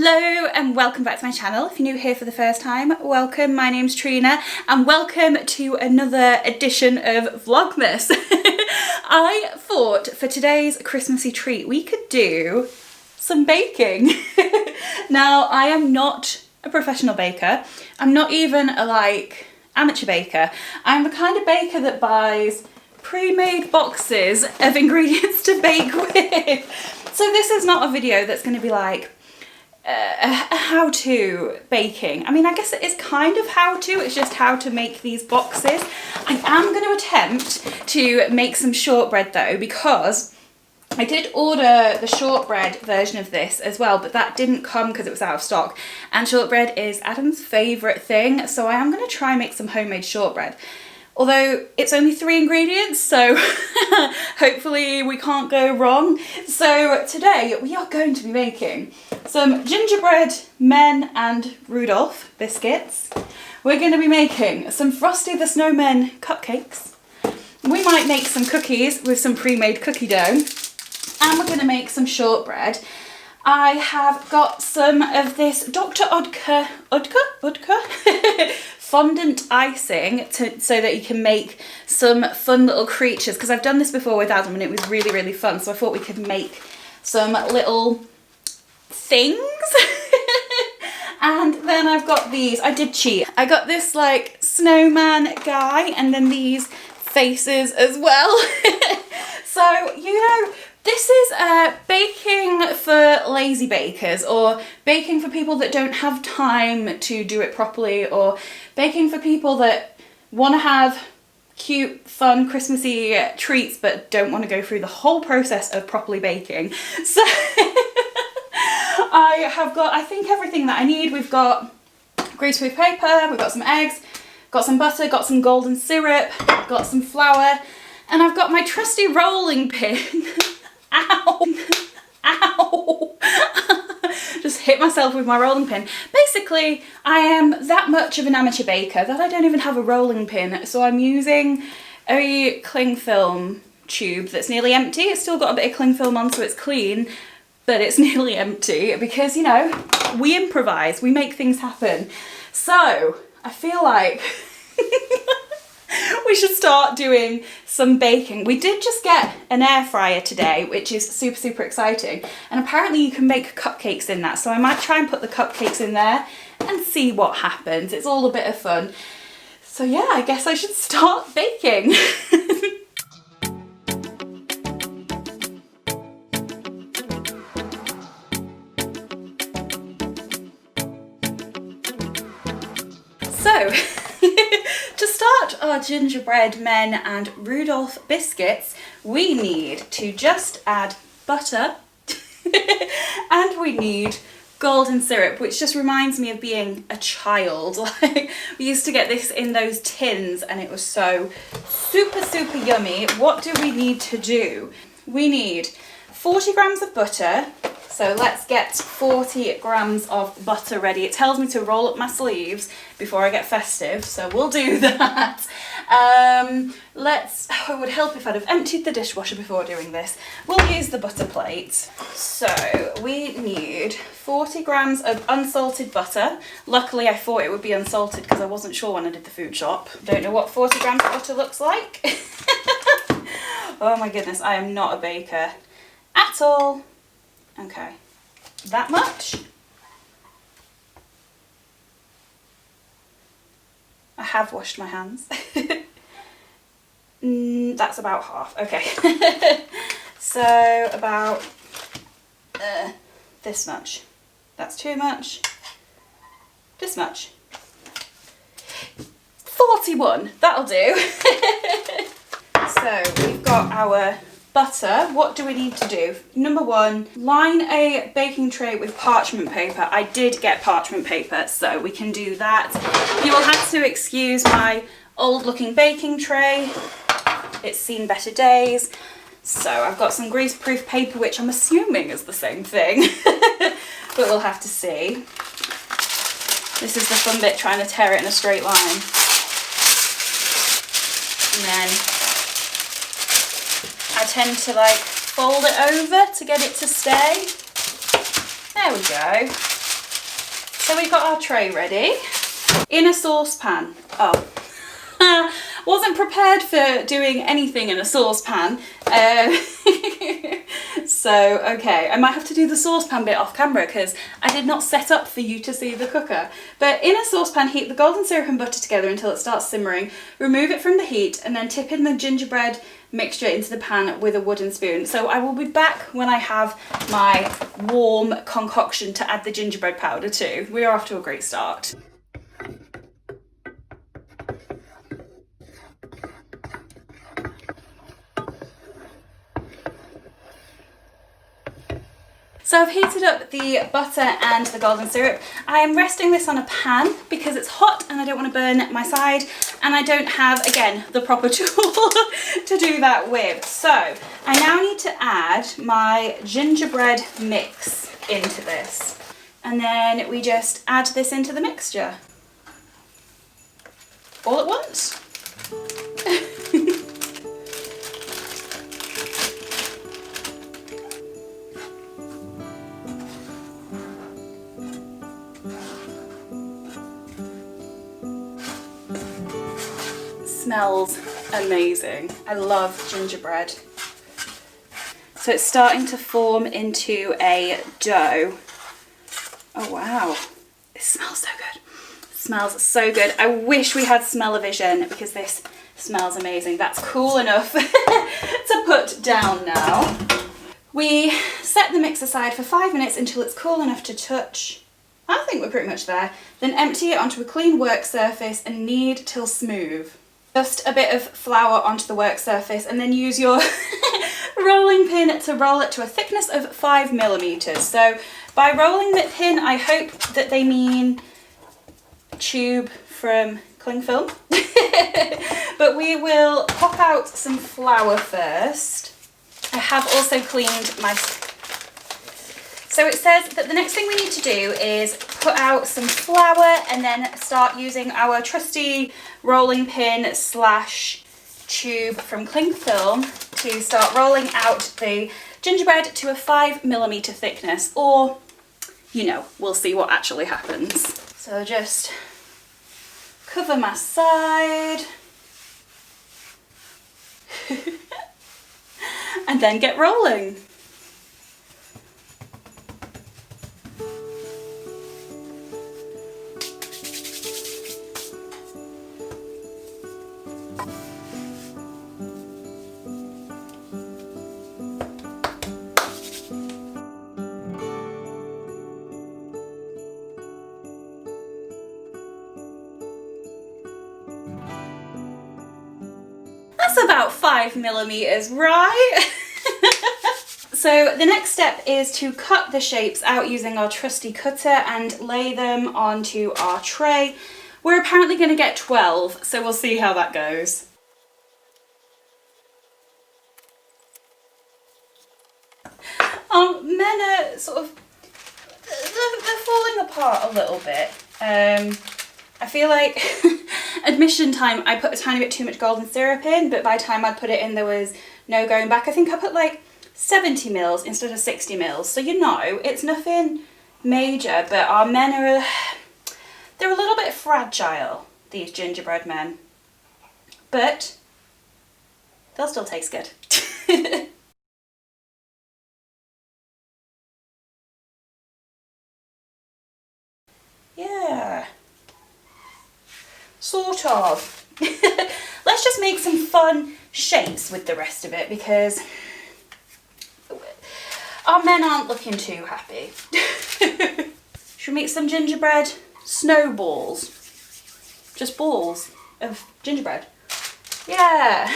Hello and welcome back to my channel. If you're new here for the first time, welcome. My name's Trina and welcome to another edition of Vlogmas. I thought for today's Christmassy treat we could do some baking. Now, I am not a professional baker. I'm not even a amateur baker. I'm the kind of baker that buys pre-made boxes of ingredients to bake with. So this is not a video that's going to be like a how-to baking. I mean, I guess it is kind of how-to, it's just how to make these boxes. I am going to attempt to make some shortbread though, because I did order the shortbread version of this as well, but that didn't come because it was out of stock. And shortbread is Adam's favourite thing, so I am going to try and make some homemade shortbread. Although it's only 3 ingredients, so hopefully we can't go wrong. So today we are going to be making some gingerbread men and Rudolph biscuits. We're going to be making some Frosty the Snowman cupcakes. We might make some cookies with some pre-made cookie dough. And we're going to make some shortbread. I have got some of this Dr. Oetker fondant icing so that you can make some fun little creatures, because I've done this before with Adam and it was really, really fun. So I thought we could make some little things. And then I've got these. I did cheat. I got this like snowman guy and then these faces as well. So, you know, this is baking for lazy bakers, or baking for people that don't have time to do it properly, or baking for people that want to have cute, fun, Christmassy treats but don't want to go through the whole process of properly baking. So I have got, I think, everything that I need. We've got greaseproof paper, we've got some eggs, got some butter, got some golden syrup, got some flour, and I've got my trusty rolling pin. Ow! Ow! Just hit myself with my rolling pin. Basically, I am that much of an amateur baker that I don't even have a rolling pin, so I'm using a cling film tube that's nearly empty. It's still got a bit of cling film on, so it's clean, but it's nearly empty because, you know, we improvise, we make things happen. So, I feel like we should start doing some baking. We did just get an air fryer today, which is super, super exciting. And apparently you can make cupcakes in that. So I might try and put the cupcakes in there and see what happens. It's all a bit of fun. So yeah, I guess I should start baking. So, to start our gingerbread men and Rudolph biscuits, we need to just add butter and we need golden syrup, which just reminds me of being a child. Like, we used to get this in those tins and it was so super, super yummy. What do we need to do? We need 40 grams of butter. So let's get 40 grams of butter ready. It tells me to roll up my sleeves before I get festive, so we'll do that. It would help if I'd have emptied the dishwasher before doing this. We'll use the butter plate. So we need 40 grams of unsalted butter. Luckily I thought it would be unsalted because I wasn't sure when I did the food shop. Don't know what 40 grams of butter looks like. Oh my goodness, I am not a baker at all. Okay, that much. I have washed my hands. That's about half, okay. So about this much. That's too much. This much. 41, that'll do. So we've got our butter. What do we need to do? Number 1, line a baking tray with parchment paper. I did get parchment paper, so we can do that. You will have to excuse my old looking baking tray. It's seen better days. So I've got some greaseproof paper, which I'm assuming is the same thing, but we'll have to see. This is the fun bit, trying to tear it in a straight line. And then I tend to like fold it over to get it to stay. There we go. So we've got our tray ready. In a saucepan. Oh. Wasn't prepared for doing anything in a saucepan. So, okay, I might have to do the saucepan bit off camera because I did not set up for you to see the cooker. But in a saucepan, heat the golden syrup and butter together until it starts simmering. Remove it from the heat and then tip in the gingerbread mixture into the pan with a wooden spoon. So I will be back when I have my warm concoction to add the gingerbread powder to. We are off to a great start. So I've heated up the butter and the golden syrup. I am resting this on a pan because it's hot and I don't want to burn my side, and I don't have, again, the proper tool to do that with. So I now need to add my gingerbread mix into this. And then we just add this into the mixture. All at once. Smells amazing. I love gingerbread. So it's starting to form into a dough. Oh wow, it smells so good. It smells so good. I wish we had smell-o-vision because this smells amazing. That's cool enough to put down now. We set the mix aside for 5 minutes until it's cool enough to touch. I think we're pretty much there. Then empty it onto a clean work surface and knead till smooth. Just a bit of flour onto the work surface and then use your rolling pin to roll it to a thickness of 5mm. So by rolling the pin, I hope that they mean tube from cling film. But we will pop out some flour first. I have also cleaned my... So it says that the next thing we need to do is put out some flour and then start using our trusty rolling pin slash tube from cling film to start rolling out the gingerbread to a 5mm thickness, or, you know, we'll see what actually happens. So just cover my side and then get rolling. That's about 5mm, right? So the next step is to cut the shapes out using our trusty cutter and lay them onto our tray. We're apparently going to get 12, so we'll see how that goes. Men are sort of, they're falling apart a little bit. I feel like admission time I put a tiny bit too much golden syrup in, but by the time I put it in there was no going back. I think I put like 70ml instead of 60ml, so you know, it's nothing major, but our men are, they're a little bit fragile, these gingerbread men, but they'll still taste good. Yeah. Sort of. Let's just make some fun shapes with the rest of it because our men aren't looking too happy. Should we make some gingerbread snowballs? Just balls of gingerbread. Yeah.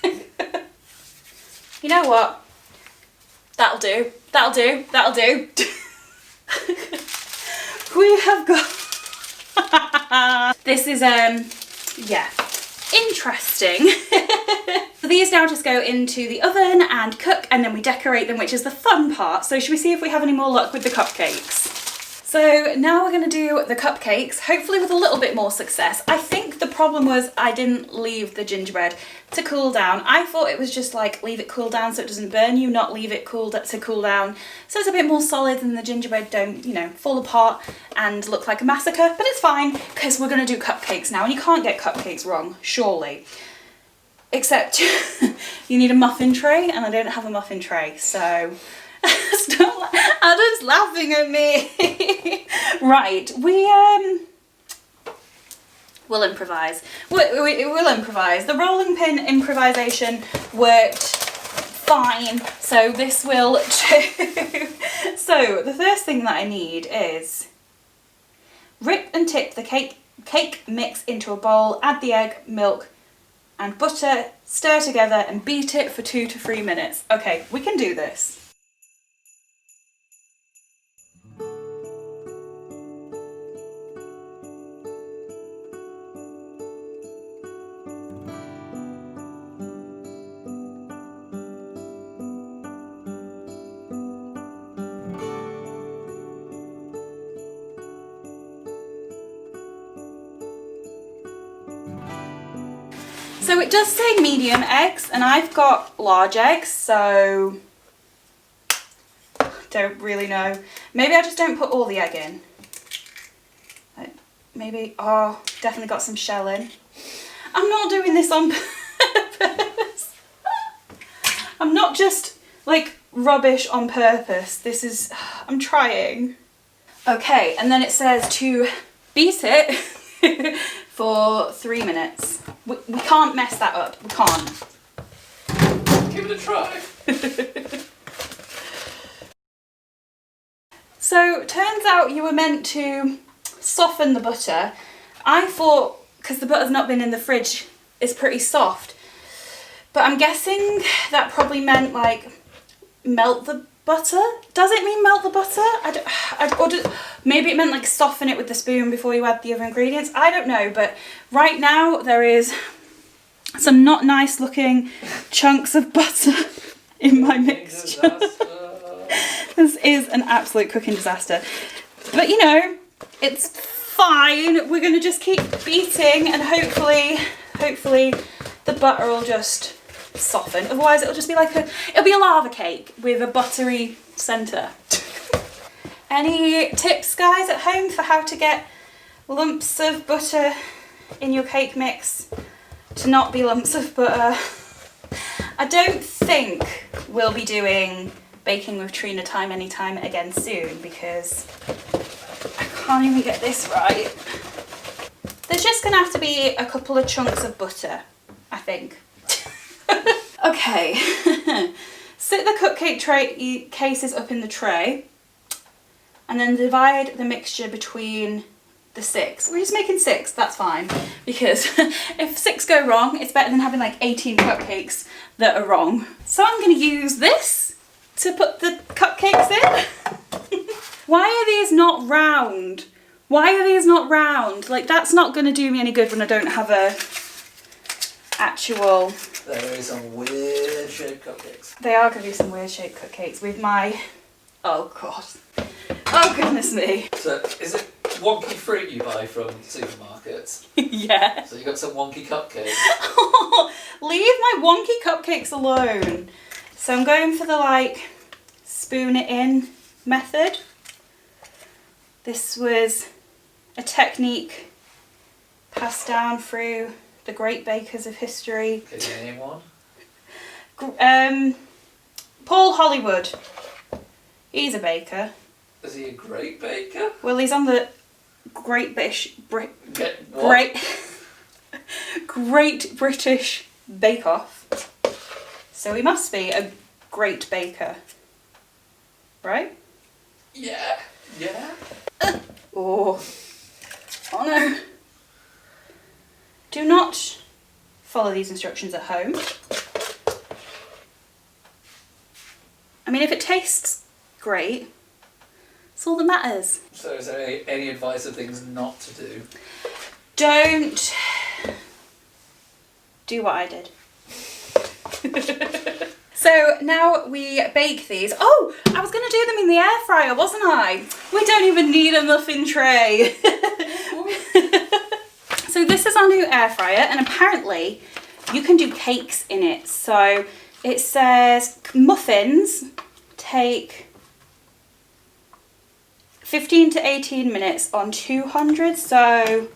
You know what? That'll do. That'll do. That'll do. We have got... This is, yeah, interesting. So these now just go into the oven and cook, and then we decorate them, which is the fun part. So should we see if we have any more luck with the cupcakes? So So now we're gonna do the cupcakes, hopefully with a little bit more success. I think the problem was I didn't leave the gingerbread to cool down. I thought it was just like leave it cool down so it doesn't burn you, not leave it to cool down so it's a bit more solid and the gingerbread don't, you know, fall apart and look like a massacre. But it's fine because we're gonna do cupcakes now and you can't get cupcakes wrong, surely. Except you need a muffin tray and I don't have a muffin tray, so stop, Adam's laughing at me. Right, we'll improvise. We'll improvise. The rolling pin improvisation worked fine, so this will too. So the first thing that I need is rip and tip the cake mix into a bowl, add the egg, milk and butter, stir together and beat it for 2 to 3 minutes. Okay, we can do this. So it does say medium eggs and I've got large eggs, so don't really know. Maybe I just don't put all the egg in. Like, maybe, oh, definitely got some shell in. I'm not doing this on purpose. I'm not just like rubbish on purpose. This is, I'm trying. Okay, and then it says to beat it for 3 minutes. We can't mess that up. We can't. Give it a try. So, turns out you were meant to soften the butter. I thought, because the butter's not been in the fridge, it's pretty soft. But I'm guessing that probably meant like melt the butter. Does it mean melt the butter? Maybe it meant like soften it with the spoon before you add the other ingredients. I don't know, but right now there is some not nice looking chunks of butter in my mixture. This is an absolute cooking disaster. But you know, it's fine. We're gonna just keep beating and hopefully the butter will just soften. Otherwise it'll just be like it'll be a lava cake with a buttery centre. Any tips, guys, at home for how to get lumps of butter in your cake mix to not be lumps of butter? I don't think we'll be doing baking with Trina time anytime again soon because I can't even get this right. There's just gonna have to be a couple of chunks of butter, I think. Okay, sit the cupcake tray cases up in the tray and then divide the mixture between the 6. We're just making 6, that's fine, because if 6 go wrong, it's better than having like 18 cupcakes that are wrong. So I'm going to use this to put the cupcakes in. Why are these not round? Why are these not round? Like, that's not going to do me any good when I don't have a actual... There is some weird shaped cupcakes. They are going to be some weird shaped cupcakes with my... Oh god. Oh goodness me. So is it wonky fruit you buy from supermarkets? Yeah. So you got some wonky cupcakes. Leave my wonky cupcakes alone. So I'm going for the like spoon it in method. This was a technique passed down through the great bakers of history. Can you name one? Paul Hollywood. He's a baker. Is he a great baker? Well, he's on the Great British Great British Bake Off. So he must be a great baker. Right? Yeah. Yeah. Oh no. Do not follow these instructions at home. I mean, if it tastes great, that's all that matters. So is there any advice of things not to do? Don't do what I did. So now we bake these. Oh, I was gonna do them in the air fryer, wasn't I? We don't even need a muffin tray. So this is our new air fryer, and apparently you can do cakes in it. So it says muffins take 15 to 18 minutes on 200. So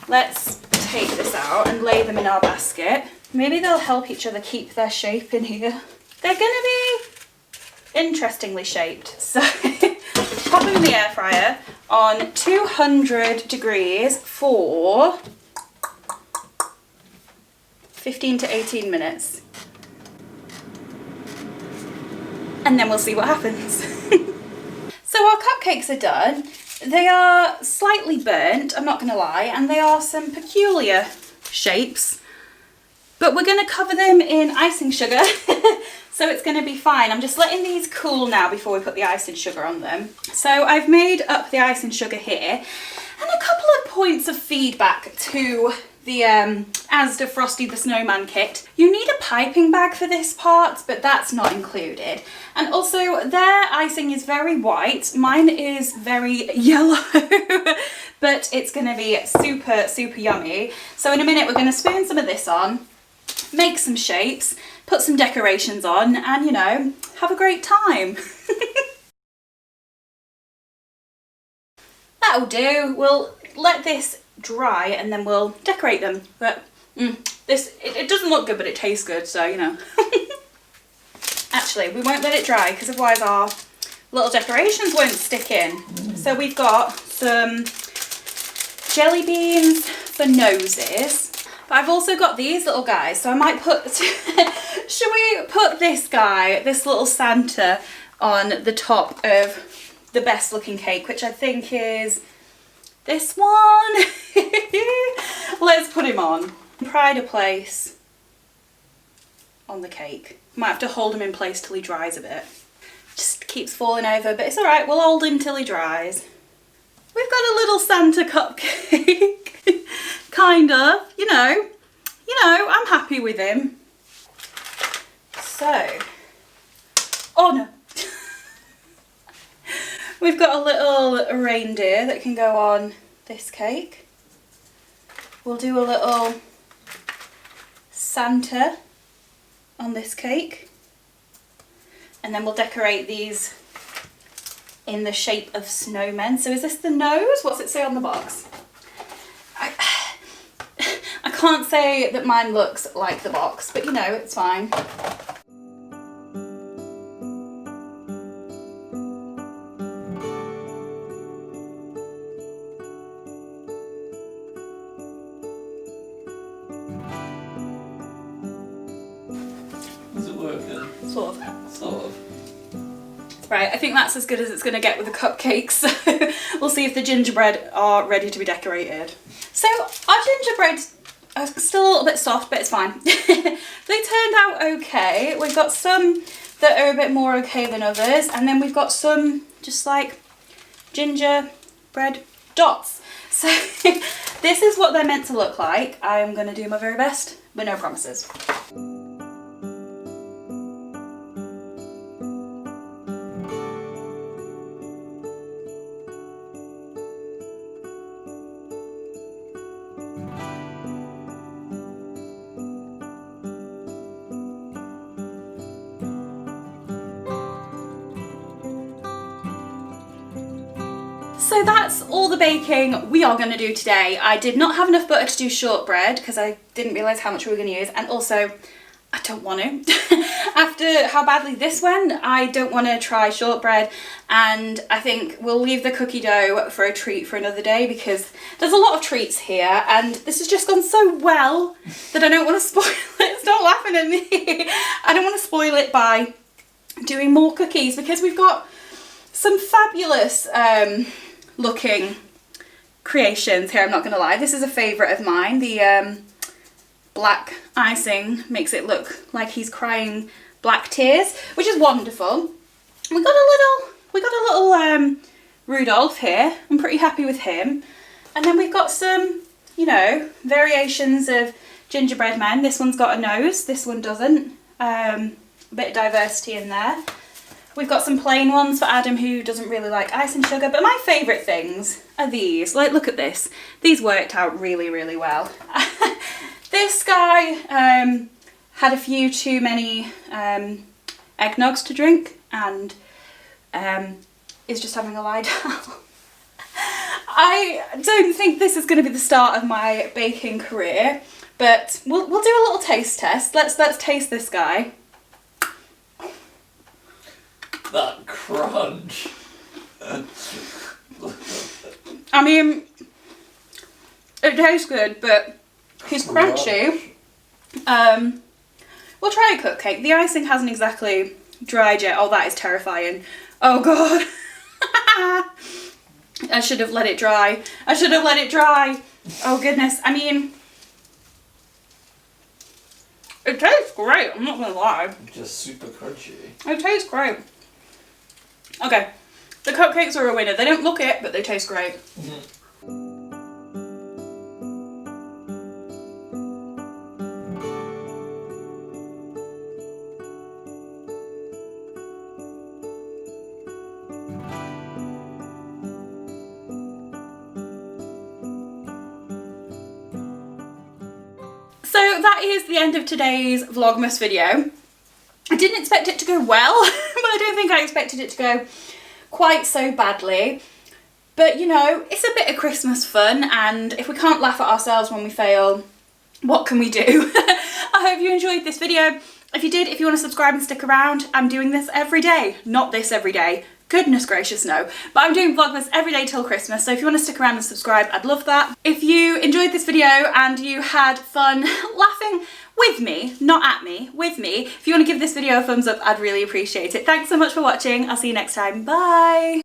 let's take this out and lay them in our basket. Maybe they'll help each other keep their shape in here. They're gonna be interestingly shaped. So pop them in the air fryer on 200 degrees for 15 to 18 minutes. And then we'll see what happens. So our cupcakes are done. They are slightly burnt, I'm not gonna lie, and they are some peculiar shapes. But we're gonna cover them in icing sugar, so it's gonna be fine. I'm just letting these cool now before we put the icing sugar on them. So I've made up the icing sugar here, and a couple of points of feedback to the Asda Frosty the Snowman kit. You need a piping bag for this part, but that's not included. And also their icing is very white, mine is very yellow, but it's gonna be super, super yummy. So in a minute we're gonna spoon some of this on, make some shapes, put some decorations on, and you know, have a great time. That'll do. We'll let this dry and then we'll decorate them. But it doesn't look good, but it tastes good, so you know. Actually, we won't let it dry because otherwise our little decorations won't stick in. So we've got some jelly beans for noses. But I've also got these little guys, so I might put, should we put this guy, this little Santa, on the top of the best looking cake, which I think is this one. Let's put him on. Pride of place on the cake. Might have to hold him in place till he dries a bit. Just keeps falling over, but it's all right, we'll hold him till he dries. We've got a little Santa cupcake. Kind of, you know, I'm happy with him. So, oh no. We've got a little reindeer that can go on this cake. We'll do a little Santa on this cake. And then we'll decorate these in the shape of snowmen. So is this the nose? What's it say on the box? I can't say that mine looks like the box, but you know, it's fine. Is it working? Sort of. Sort of. Right, I think that's as good as it's going to get with the cupcakes. So we'll see if the gingerbread are ready to be decorated. So our gingerbreads are still a little bit soft, but it's fine. They turned out okay. We've got some that are a bit more okay than others, and then we've got some just like gingerbread dots. So this is what they're meant to look like. I'm going to do my very best, but no promises. So that's all the baking we are going to do today. I did not have enough butter to do shortbread because I didn't realise how much we were going to use, and also I don't want to. After how badly this went, I don't want to try shortbread, and I think we'll leave the cookie dough for a treat for another day because there's a lot of treats here and this has just gone so well that I don't want to spoil it. Stop laughing at me. I don't want to spoil it by doing more cookies because we've got some fabulous looking creations here, I'm not gonna lie. This is a favourite of mine. The black icing makes it look like he's crying black tears, which is wonderful. We got a little Rudolph here. I'm pretty happy with him. And then we've got some, you know, variations of gingerbread men. This one's got a nose, this one doesn't. A bit of diversity in there. We've got some plain ones for Adam, who doesn't really like ice and sugar, but my favourite things are these. Like, look at this. These worked out really, really well. This guy had a few too many eggnogs to drink and is just having a lie down. I don't think this is going to be the start of my baking career, but we'll do a little taste test. Let's taste this guy. That crunch. I mean, it tastes good, but he's crunchy. We'll try a cupcake. The icing hasn't exactly dried yet. Oh, that is terrifying. Oh God. I should have let it dry. I should have let it dry. Oh goodness. I mean, it tastes great. I'm not gonna lie. Just super crunchy. It tastes great. Okay, the cupcakes are a winner. They don't look it, but they taste great. So that is the end of today's Vlogmas video. I didn't expect it to go well, but I don't think I expected it to go quite so badly. But you know, it's a bit of Christmas fun, and if we can't laugh at ourselves when we fail, what can we do? I hope you enjoyed this video. If you did, if you want to subscribe and stick around, I'm doing this every day. Not this every day. Goodness gracious, no. But I'm doing Vlogmas every day till Christmas, so if you want to stick around and subscribe, I'd love that. If you enjoyed this video and you had fun laughing with me, not at me, with me, if you want to give this video a thumbs up, I'd really appreciate it. Thanks so much for watching. I'll see you next time. Bye!